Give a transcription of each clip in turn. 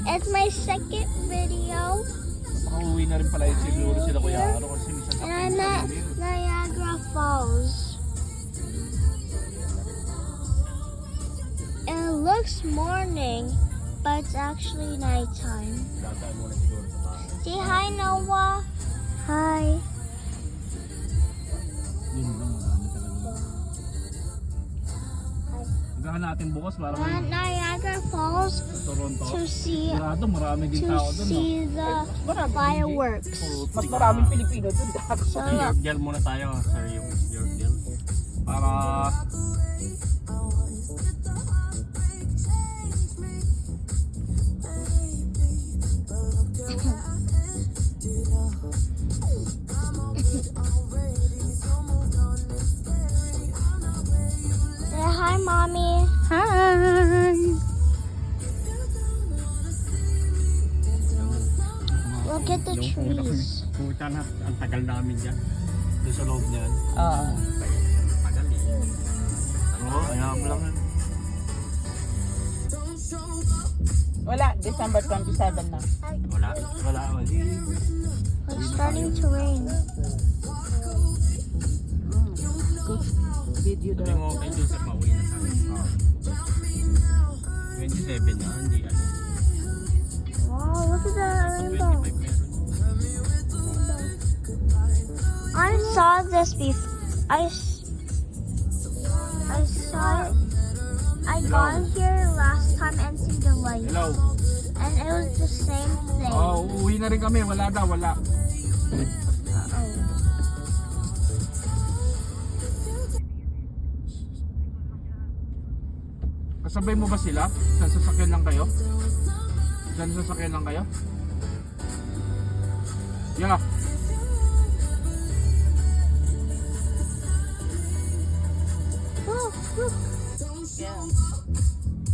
It's my second video. Makauwi na rin pala yun siguro sila Kuya Aro kasi minsan And I'm at Niagara Falls. It looks morning, but it's actually nighttime. Dadaan muna siguro sa bahay. Say hi, Noah. Hi. Yun lang, marami talaga. Hanggang natin bukas para We're at Niagara Falls sa Toronto. to see Sigurado marami din tao doon, no? the fireworks. Mas maraming Pilipino doon. So look, Yorkdale muna tayo, sir, yung Yorkdale. Para say hi, mommy. Hi! Look at the trees. pumunta na, ang tagal namin dyan. Doon sa loob niyan. Oo. Tagal eh. Oo, ayaw mo lang yan. Wala, December 27 na. Wala, wala. It's starting to rain. Good video Sabi daw. mo kay Joseph, mauwi na tayo. 27 na, hindi ano. Wow, look at that Sa rainbow. 25 meron. I saw this before. I saw it. I got here last time and seen the light. Hello. And it was the same thing. Oh, uuwi na rin kami. Wala daw, wala. Uh-oh. Kasabay mo ba sila? Sa sasakyan lang kayo? Sa sasakyan lang kayo? Yeah. Oh, look. Yeah.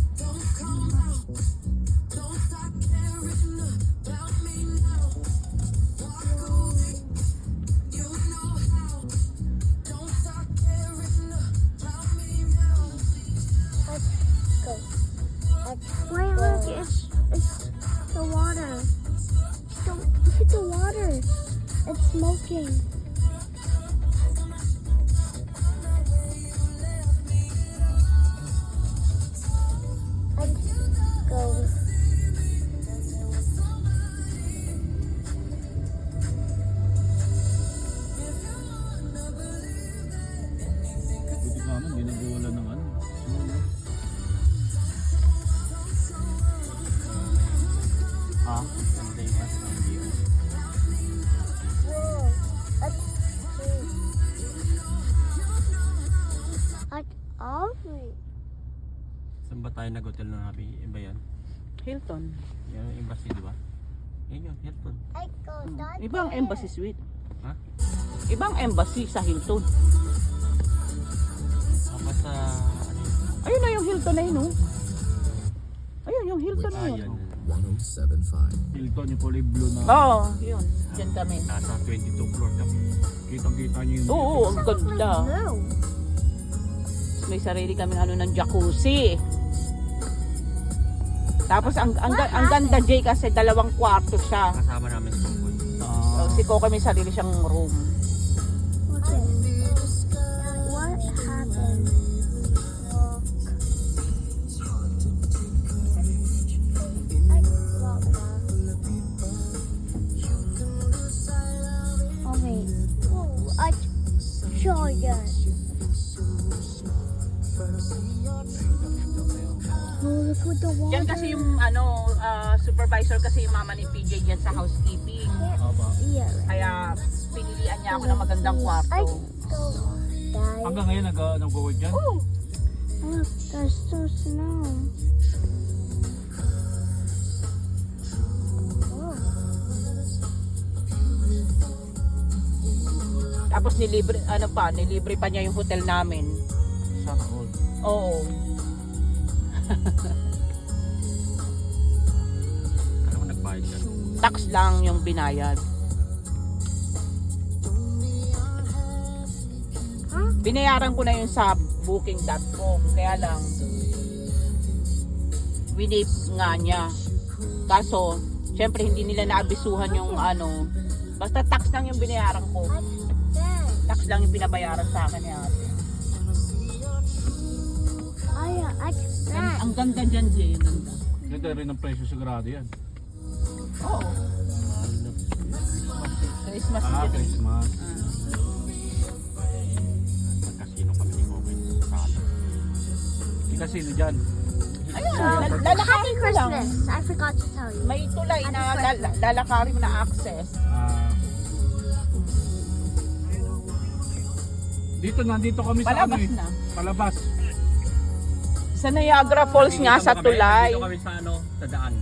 Go. Wait, look, it's the water. Look at the water. It's smoking. Let's go. Buti ka naman, hindi nag-uwala ng ano. Ah, Sunday pa. Whoa. That's cute. Like Aubrey. Saan ba tayo nag-hotel na nabi? Iba yan? Hilton. Yan yung embassy, di ba? Yan yun, Hilton. I go down Ibang there. embassy suite. Ha? Ibang embassy sa Hilton. Ako sa... ano yun? Ayun na yung Hilton na yun, oh. Ayun, yung Hilton na Ah, yun. yan. 1075. Hilton, yung kulay blue na. Oo, yun. Diyan kami. Nasa 22 floor kami. Kitang-kita nyo yung... Oo, ang ganda. No. May sarili kami ano ng jacuzzi. Tapos ang ganda Jay kasi 2 kwarto siya. Kasama namin sa tungkol. So, si Coco may sarili siyang room. Okay. What happened? Oh wait. Oh, I saw that. Oh, look at the water. Yan kasi yung ano supervisor kasi yung mama ni PJ diyan sa housekeeping. Aba. Yeah. Kaya pinilian niya ako ng magandang I kwarto. go, guys. Hanggang ngayon nag-work dyan? Oh, Look, there's still snow. Oh. tapos nilibre pa niya yung hotel namin. Sana all. Oo. Ano mo nagbayad yan? Tax lang yung binayad. Binayaran ko na yun sa booking.com. Kaya lang, winip nga niya. Kaso, syempre hindi nila naabisuhan yung ano, basta tax lang yung binayaran ko. Tax lang yung binabayaran sa akin ni ate. Ang ganda dyan, Jay. Ang ganda. Ganda rin ang presyo sigurado yan. Oo. Christmas Ah, din. Christmas. Nagkasino kami ni Kobe. Yung casino dyan. Ayun, Happy lalakarin mo lang. Christmas. I forgot to tell you. May tulay na lalakarin mo na access. Nandito kami sa Palabas ano eh. na. Palabas. Sa Niagara Falls nga sa tulay. Dito kami sa ano, sa daan.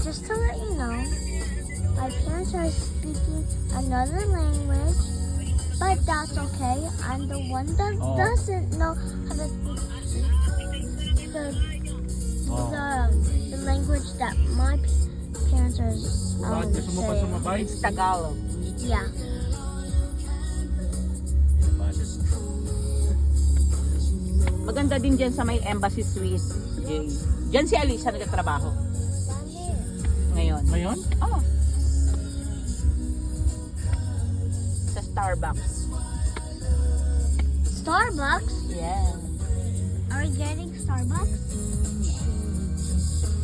Just to let you know, my parents are speaking another language, but that's okay. I'm the one that Oh. doesn't know how to speak Oh. the language that my parents are Bakit gusto mo pa saying. sumabay? It's Tagalog. Yeah. Maganda din dyan sa may Embassy Suite, Jay. Dyan si Alisa nagtatrabaho. Ngayon. Ngayon? Oh. Sa Starbucks. Starbucks? Yeah. Are we getting Starbucks?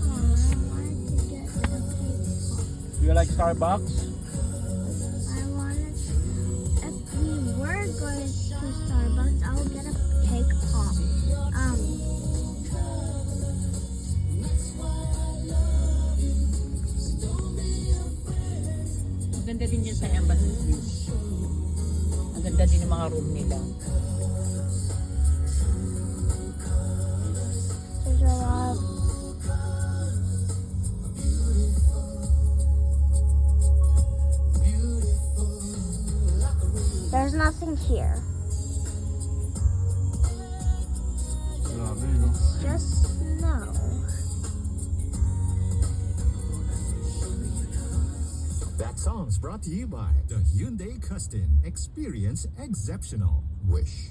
Oh, I wanted to get the cake. Do you like Starbucks? I wanted, if we were going to Starbucks, I would get a cake pop. Maganda din dyan sa Embassy Suite. Maganda din yung mga room nila. There's a lot of There's nothing here. Grabe, no? Just snow. That song's brought to you by the Hyundai Custom. Experience exceptional. Wish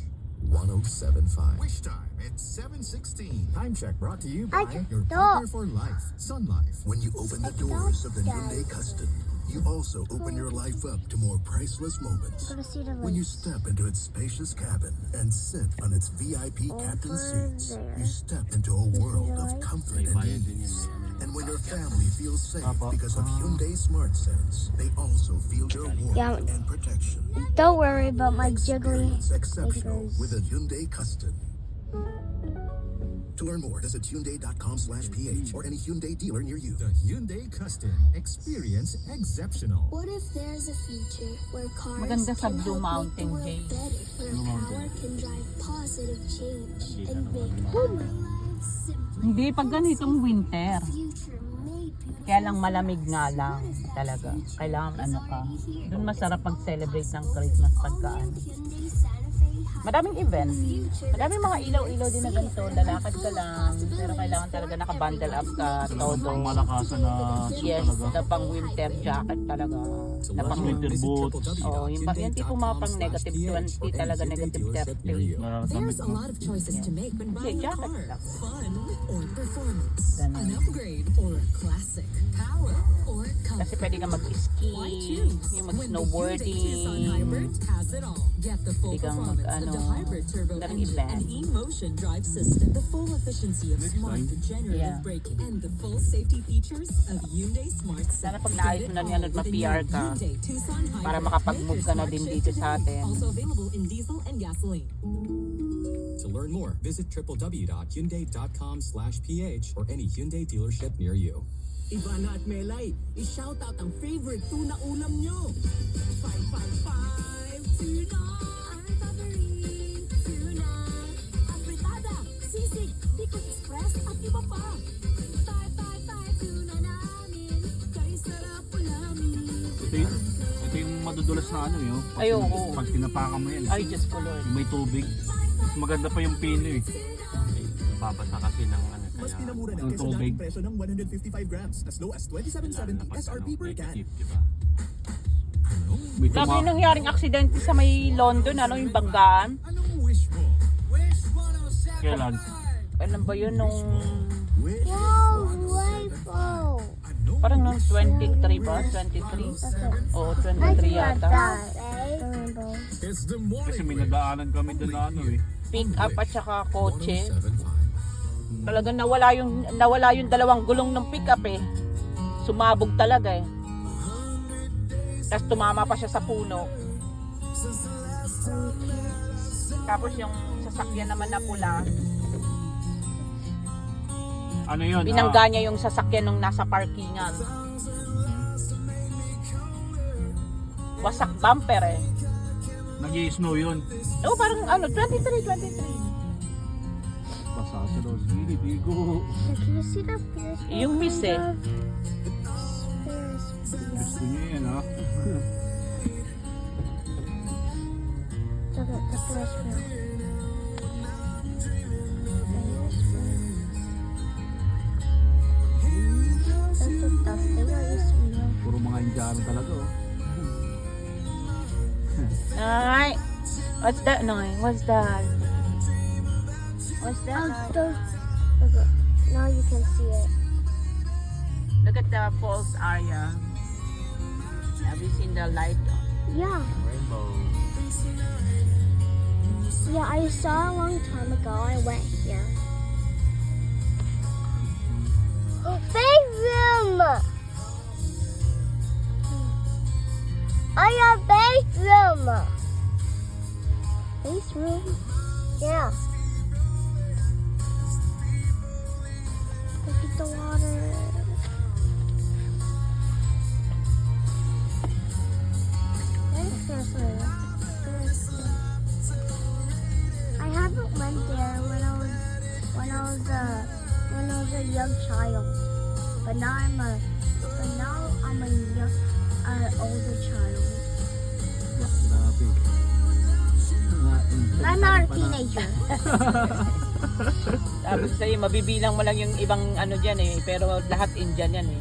1075. Wish time at 7:16. Time check brought to you by your partner for life, Sun Life. When you open the doors of the Hyundai Custom, you also open your life up to more priceless moments. Go to see the When you lights. step into its spacious cabin and sit on its VIP captain Over seats, there. you step into a world of comfort and ease. And when your family feels safe because of Hyundai Smart Sense, they also feel your warmth Yeah. and protection. Don't worry about my jiggly Experience exceptional fingers. with a Hyundai Custom. To learn more, visit Hyundai.com/ph or any Hyundai dealer near you. The Hyundai Custom. Experience exceptional. What if there's a future where cars Maganda sa can Blue help Mountain, make the Jay. world better, where Blue Mountain. power can drive positive change and make life simpler. Hindi, pag ganitong winter. Future made beautiful. Kaya lang malamig nga lang talaga. Kailangan ano ka. Doon masarap mag-celebrate ng Christmas pagkaan. Hyundai Santa Fe has Madaming event. Madaming mga ilaw-ilaw din na ganito. Lalakad ka lang. Pero kailangan talaga naka-bundle up ka. Todo. Ang malakasan na suit Yes, talaga. na pang winter jacket talaga. Na pang Winter boots. Oh, yung tipo mga pang negative 20 talaga, negative 30. There's a lot of choices to make when Okay, buying a jacket car. lang. Fun or performance. Ganun. An upgrade or classic. Power or Kasi comfort. pwede ka mag-ski, Why choose? yung When the Hyundai Tucson mag-snowboarding. Hybrid has it all. Get the full Pwede kang performance of mag-ano, the hybrid turbo ng engine event. and e-motion drive system. The full efficiency of smart regenerative Yeah. braking and the full safety features of Hyundai Smart Set. Sana pag naayos mo na yan at ma-PR ka, Hyundai Tucson Hybrid. para makapag-move Make ka your na smart din shift dito sa today. atin. Also available in diesel and gasoline. To learn more, visit www.hyundai.com/ph or any Hyundai dealership near you. Ivana at Melay, i-shoutout ang favorite tuna ulam nyo. 555 tuna. Ang favorite tuna. Apritada, sisig, Bicol Express at iba pa. 555 tuna namin. Kay sarap ulamin. Ito yung madudulas na ano yun. Ay, oo. Pag tinapakan mo yan. Ay, Diyos ko Lord. Yung may tubig. Mas maganda pa yung pino eh. Babasa kasi ng ano Mas kaya. pinamura ng Ang kesa tubig. dating presyo ng 155 grams. As low as 27.70 SRP per can. Diba? May Dami tuma- nangyaring aksidente sa may London, ano, yung banggaan. Anong wish mo? Kailan? Kailan ba yun nung Wish Wow, 107.5. rifle. I know Parang you nung wish 23 ba? 23? Okay. Oo, I 23 see yata. that. The rainbow. It's the Kasi morning. may nadaanan kami doon na ano eh. Pick up at saka kotse. 107.5. Talagang nawala yung dalawang gulong ng pick up eh. Sumabog talaga eh. Tapos tumama pa siya sa puno. Tapos yung sasakyan naman na pula, Ano yun? binangga niya yung sasakyan nung nasa parkingan. Wasak bumper eh. Nag-i-snow yun. Oo, parang ano, 23. Basa sa daw. Sige, bigo. Can you see the Ferris wheel? Yung miss eh. Ferris wheel. Gusto niya yan ha. Look at the Ferris wheel. Look at the Ferris wheel. Puro mga Indiano talaga oh. Nay, what's that? Nay, what's that? What's that? Look at, now you can see it. Look at the falls area. Have you seen the light? Yeah. Rainbow. Yeah, I saw a long time ago. I went here. Face room! I got face room! Face room? Yeah. Look at the water. There's Ferris wheel. I haven't went there when I was a young child, but now I'm a young, older child. Grabe. I'm not a teenager. Sabi ko sa'yo, mabibilang mo lang yung ibang ano dyan eh, pero lahat Indian yan eh.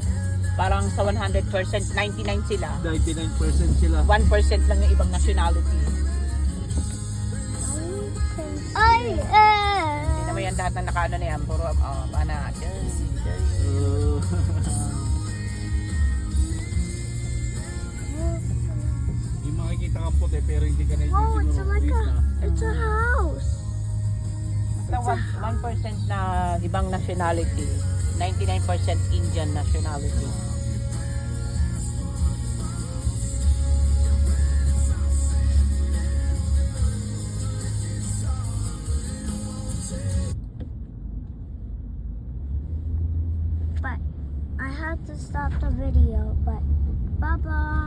Parang sa 100%, 99 sila. 99% sila. 1% lang yung ibang nationality. Hindi naman yan lahat ng nakaano na yan, puro Yung makikita ka puti pero hindi ka na Oh, it's a house. Basta 1% na ibang nationality, 99% Indian nationality. But I had to stop the video. But bye bye.